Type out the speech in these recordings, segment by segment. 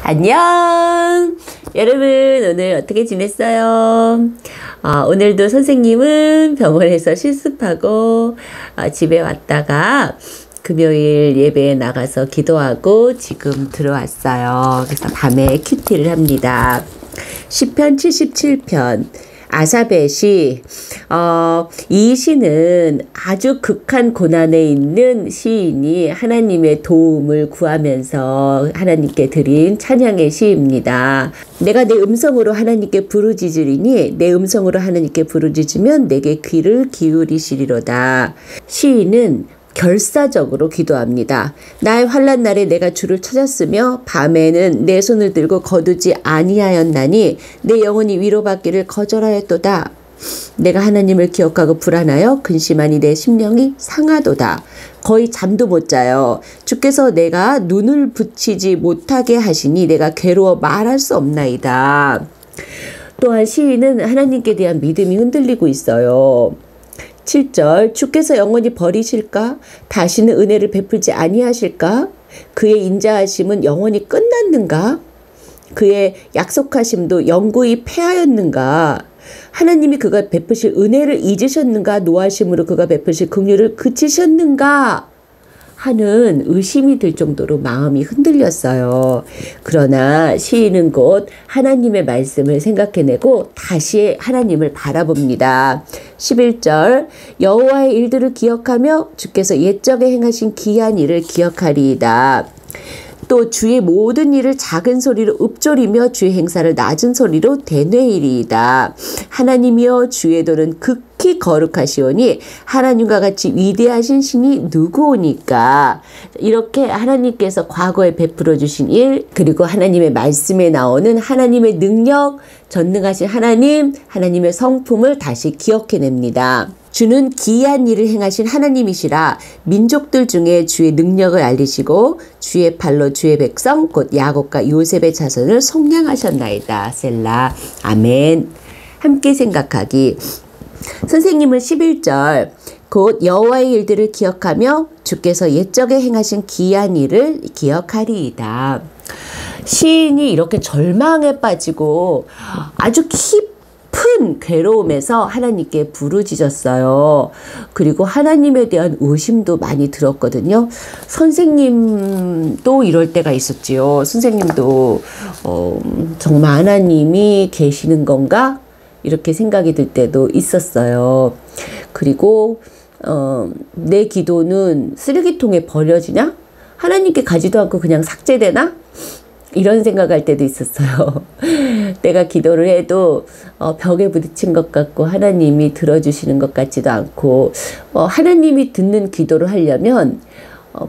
안녕! 여러분, 오늘 어떻게 지냈어요? 오늘도 선생님은 병원에서 실습하고 집에 왔다가 금요일 예배에 나가서 기도하고 지금 들어왔어요. 그래서 밤에 큐티를 합니다. 시편 77편. 아사벳이 이 시는 아주 극한 고난에 있는 시인이 하나님의 도움을 구하면서 하나님께 드린 찬양의 시입니다. 내가 내 음성으로 하나님께 부르짖으리니 내 음성으로 하나님께 부르짖으면 내게 귀를 기울이시리로다. 시인은 결사적으로 기도합니다. 나의 환난 날에 내가 주를 찾았으며 밤에는 내 손을 들고 거두지 아니하였나니 내 영혼이 위로받기를 거절하였도다. 내가 하나님을 기억하고 불안하여 근심하니 내 심령이 상하도다. 거의 잠도 못 자요. 주께서 내가 눈을 붙이지 못하게 하시니 내가 괴로워 말할 수 없나이다. 또한 시인은 하나님께 대한 믿음이 흔들리고 있어요. 7절 주께서 영원히 버리실까? 다시는 은혜를 베풀지 아니하실까? 그의 인자하심은 영원히 끝났는가? 그의 약속하심도 영구히 패하였는가? 하나님이 그가 베푸실 은혜를 잊으셨는가? 노하심으로 그가 베푸실 긍휼을 그치셨는가? 하는 의심이 들 정도로 마음이 흔들렸어요. 그러나 시인은 곧 하나님의 말씀을 생각해내고 다시 하나님을 바라봅니다. 11절 여호와의 일들을 기억하며 주께서 옛적에 행하신 기이한 일을 기억하리이다. 또 주의 모든 일을 작은 소리로 읊조리며 주의 행사를 낮은 소리로 되뇌이리이다. 하나님이여 주의 도는 극히 거룩하시오니 하나님과 같이 위대하신 신이 누구오니까. 이렇게 하나님께서 과거에 베풀어 주신 일, 그리고 하나님의 말씀에 나오는 하나님의 능력, 전능하신 하나님, 하나님의 성품을 다시 기억해냅니다. 주는 기이한 일을 행하신 하나님이시라. 민족들 중에 주의 능력을 알리시고 주의 팔로 주의 백성 곧 야곱과 요셉의 자손을 속량하셨나이다. 셀라. 아멘. 함께 생각하기. 선생님은 11절 곧 여호와의 일들을 기억하며 주께서 옛적에 행하신 기이한 일을 기억하리이다. 시인이 이렇게 절망에 빠지고 아주 깊은 괴로움에서 하나님께 부르짖었어요. 그리고 하나님에 대한 의심도 많이 들었거든요. 선생님도 이럴 때가 있었지요. 선생님도 정말 하나님이 계시는 건가? 이렇게 생각이 들 때도 있었어요. 그리고 내 기도는 쓰레기통에 버려지냐? 하나님께 가지도 않고 그냥 삭제되나? 이런 생각할 때도 있었어요. 내가 기도를 해도 벽에 부딪힌 것 같고 하나님이 들어주시는 것 같지도 않고 하나님이 듣는 기도를 하려면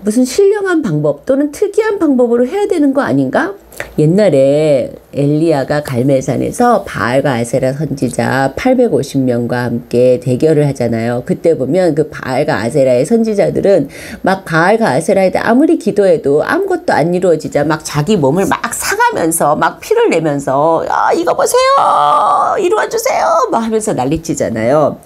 무슨 신령한 방법 또는 특이한 방법으로 해야 되는 거 아닌가? 옛날에 엘리야가 갈멜산에서 바알과 아세라 선지자 850명과 함께 대결을 하잖아요. 그때 보면 그 바알과 아세라의 선지자들은 막 바알과 아세라에 대해 아무리 기도해도 아무것도 안 이루어지자 막 자기 몸을 막 사가면서 막 피를 내면서 야 이거 보세요 이루어주세요 막 하면서 난리치잖아요.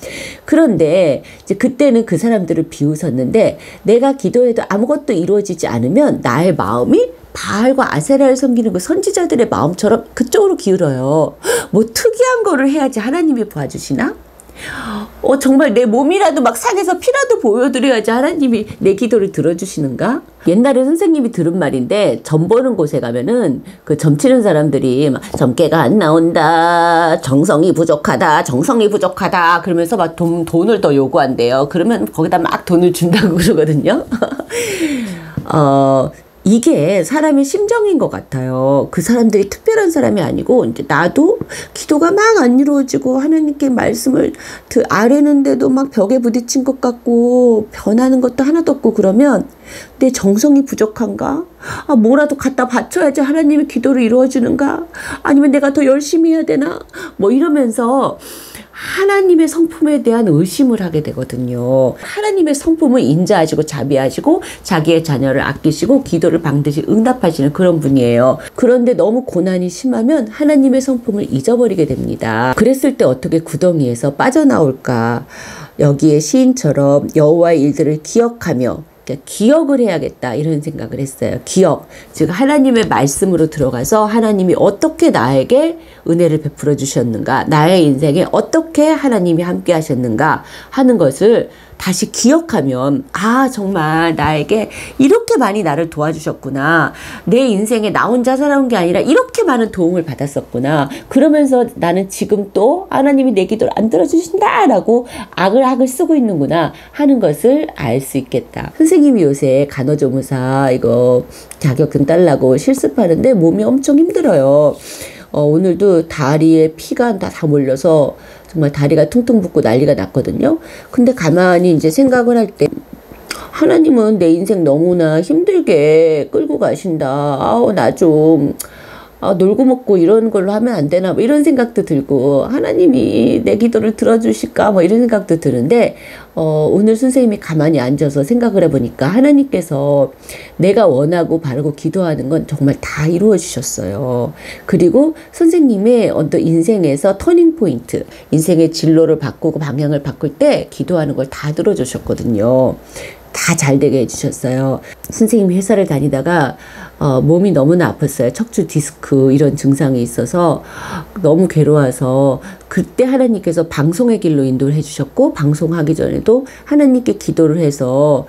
그런데 이제 그때는 그 사람들을 비웃었는데 내가 기도해도 아무것도 이루어지지 않으면 나의 마음이 바알과 아세라를 섬기는 그 선지자들의 마음처럼 그쪽으로 기울어요. 뭐 특이한 거를 해야지 하나님이 봐주시나? 정말 내 몸이라도 막 상해서 피라도 보여드려야지 하나님이 내 기도를 들어주시는가? 옛날에 선생님이 들은 말인데 점 보는 곳에 가면은 그 점 치는 사람들이 막 점괘가 안 나온다, 정성이 부족하다, 정성이 부족하다 그러면서 막 돈을 더 요구한대요. 그러면 거기다 막 돈을 준다고 그러거든요. 이게 사람의 심정인 것 같아요. 그 사람들이 특별한 사람이 아니고 이제 나도 기도가 막 안 이루어지고 하나님께 말씀을 아뢰는데도 막 벽에 부딪힌 것 같고 변하는 것도 하나도 없고 그러면 내 정성이 부족한가? 뭐라도 갖다 바쳐야지 하나님의 기도를 이루어주는가? 아니면 내가 더 열심히 해야 되나? 뭐 이러면서 하나님의 성품에 대한 의심을 하게 되거든요. 하나님의 성품을 인자하시고 자비하시고 자기의 자녀를 아끼시고 기도를 반드시 응답하시는 그런 분이에요. 그런데 너무 고난이 심하면 하나님의 성품을 잊어버리게 됩니다. 그랬을 때 어떻게 구덩이에서 빠져나올까? 여기에 시인처럼 여호와의 일들을 기억하며 그러니까 기억을 해야겠다 이런 생각을 했어요. 기억. 즉 하나님의 말씀으로 들어가서 하나님이 어떻게 나에게 은혜를 베풀어 주셨는가, 나의 인생에 어떻게 하나님이 함께 하셨는가 하는 것을 다시 기억하면 아 정말 나에게 이렇게 많이 나를 도와주셨구나. 내 인생에 나 혼자 살아온 게 아니라 이렇게 많은 도움을 받았었구나. 그러면서 나는 지금 또 하나님이 내 기도를 안 들어주신다라고 악을 쓰고 있는구나 하는 것을 알 수 있겠다. 선생님이 요새 간호조무사 이거 자격증 따려고 실습하는데 몸이 엄청 힘들어요. 오늘도 다리에 피가 다 몰려서 정말 다리가 퉁퉁 붓고 난리가 났거든요. 근데 가만히 이제 생각을 할 때 하나님은 내 인생 너무나 힘들게 끌고 가신다. 아우 나 좀 놀고 먹고 이런 걸로 하면 안 되나 뭐 이런 생각도 들고 하나님이 내 기도를 들어주실까 뭐 이런 생각도 드는데 오늘 선생님이 가만히 앉아서 생각을 해보니까 하나님께서 내가 원하고 바라고 기도하는 건 정말 다 이루어 주셨어요. 그리고 선생님의 어떤 인생에서 터닝 포인트, 인생의 진로를 바꾸고 방향을 바꿀 때 기도하는 걸 다 들어주셨거든요. 다 잘 되게 해주셨어요. 선생님이 회사를 다니다가 몸이 너무나 아팠어요. 척추 디스크 이런 증상이 있어서 너무 괴로워서 그때 하나님께서 방송의 길로 인도를 해주셨고 방송하기 전에도 하나님께 기도를 해서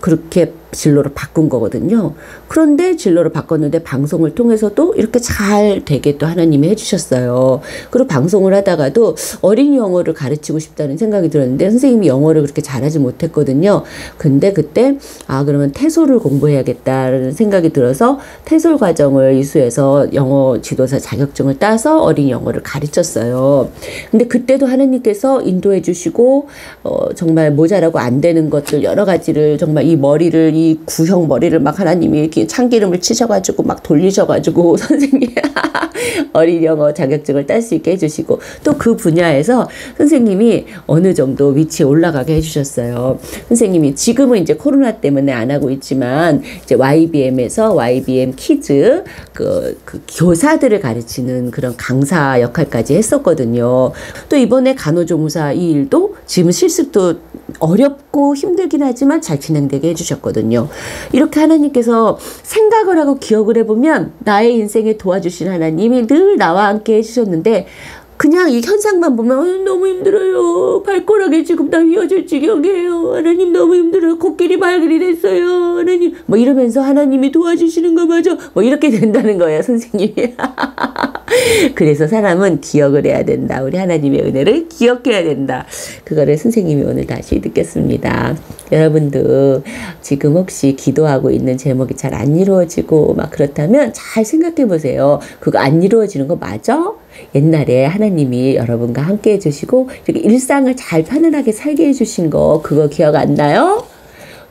그렇게 진로를 바꾼 거거든요. 그런데 진로를 바꿨는데 방송을 통해서도 이렇게 잘 되게 또 하나님이 해주셨어요. 그리고 방송을 하다가도 어린이 영어를 가르치고 싶다는 생각이 들었는데 선생님이 영어를 그렇게 잘하지 못했거든요. 근데 그때 그러면 태솔을 공부해야겠다는 생각이 들어서 태솔 과정을 이수해서 영어 지도사 자격증을 따서 어린이 영어를 가르쳤어요. 근데 그때도 하나님께서 인도해 주시고 정말 모자라고 안 되는 것들 여러 가지를 정말 이 구형 머리를 막 하나님이 이렇게 참기름을 치셔가지고 막 돌리셔가지고 선생님 어린 영어 자격증을 딸 수 있게 해주시고 또 그 분야에서 선생님이 어느 정도 위치에 올라가게 해주셨어요. 선생님이 지금은 이제 코로나 때문에 안 하고 있지만 이제 YBM에서 YBM 키즈 그 교사들을 가르치는 그런 강사 역할까지 했었거든요. 또 이번에 간호조무사 이 일도 지금 실습도 어렵고 힘들긴 하지만 잘 진행되게 해주셨거든요. 이렇게 하나님께서 생각을 하고 기억을 해보면 나의 인생에 도와주신 하나님이 늘 나와 함께 해주셨는데 그냥 이 현상만 보면 너무 힘들어요. 발가락이 지금 다 휘어질 지경이에요. 하나님 너무 힘들어요. 코끼리 발길이 됐어요. 하나님 뭐 이러면서 하나님이 도와주시는 거 맞아. 뭐 이렇게 된다는 거예요. 선생님이. 그래서 사람은 기억을 해야 된다. 우리 하나님의 은혜를 기억해야 된다. 그거를 선생님이 오늘 다시 듣겠습니다. 여러분도 지금 혹시 기도하고 있는 제목이 잘 안 이루어지고 막 그렇다면 잘 생각해 보세요. 그거 안 이루어지는 거 맞아? 옛날에 하나님이 여러분과 함께 해주시고 이렇게 일상을 잘 편안하게 살게 해주신 거 그거 기억 안 나요?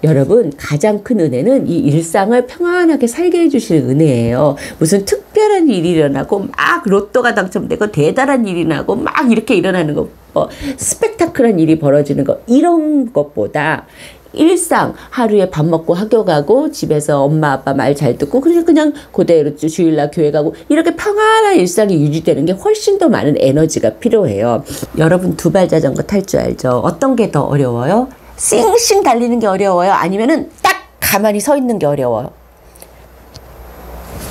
여러분 가장 큰 은혜는 이 일상을 평안하게 살게 해주시는 은혜예요. 무슨 특별한 일이 일어나고 막 로또가 당첨되고 대단한 일이 나고 막 이렇게 일어나는 거 스펙타클한 일이 벌어지는 거 이런 것보다 일상 하루에 밥 먹고 학교 가고 집에서 엄마 아빠 말 잘 듣고 그냥 그대로 주일날 교회 가고 이렇게 평안한 일상이 유지되는 게 훨씬 더 많은 에너지가 필요해요. 여러분 두발 자전거 탈 줄 알죠? 어떤 게 더 어려워요? 싱싱 달리는 게 어려워요? 아니면은 딱 가만히 서 있는 게 어려워요?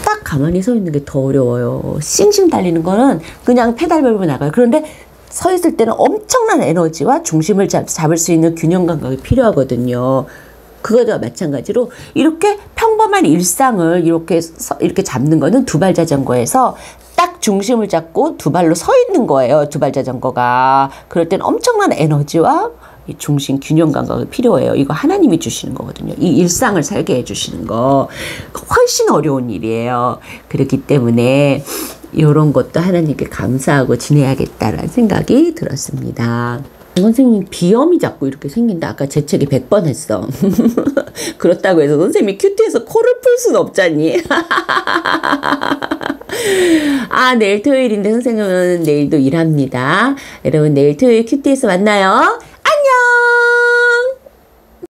딱 가만히 서 있는 게 더 어려워요. 싱싱 달리는 거는 그냥 페달 밟으면 나가요. 그런데 서 있을 때는 엄청난 에너지와 중심을 잡을 수 있는 균형 감각이 필요하거든요. 그거와 마찬가지로 이렇게 평범한 일상을 이렇게 잡는 거는 두발 자전거에서 딱 중심을 잡고 두 발로 서 있는 거예요. 두발 자전거가. 그럴 땐 엄청난 에너지와 이 중심 균형 감각이 필요해요. 이거 하나님이 주시는 거거든요. 이 일상을 살게 해주시는 거 훨씬 어려운 일이에요. 그렇기 때문에 이런 것도 하나님께 감사하고 지내야겠다라는 생각이 들었습니다. 선생님 비염이 자꾸 이렇게 생긴다. 아까 재채기 100번 했어. 그렇다고 해서 선생님이 큐티에서 코를 풀 수는 없잖니. 내일 토요일인데 선생님은 내일도 일합니다. 여러분 내일 토요일 큐티에서 만나요. 안녕.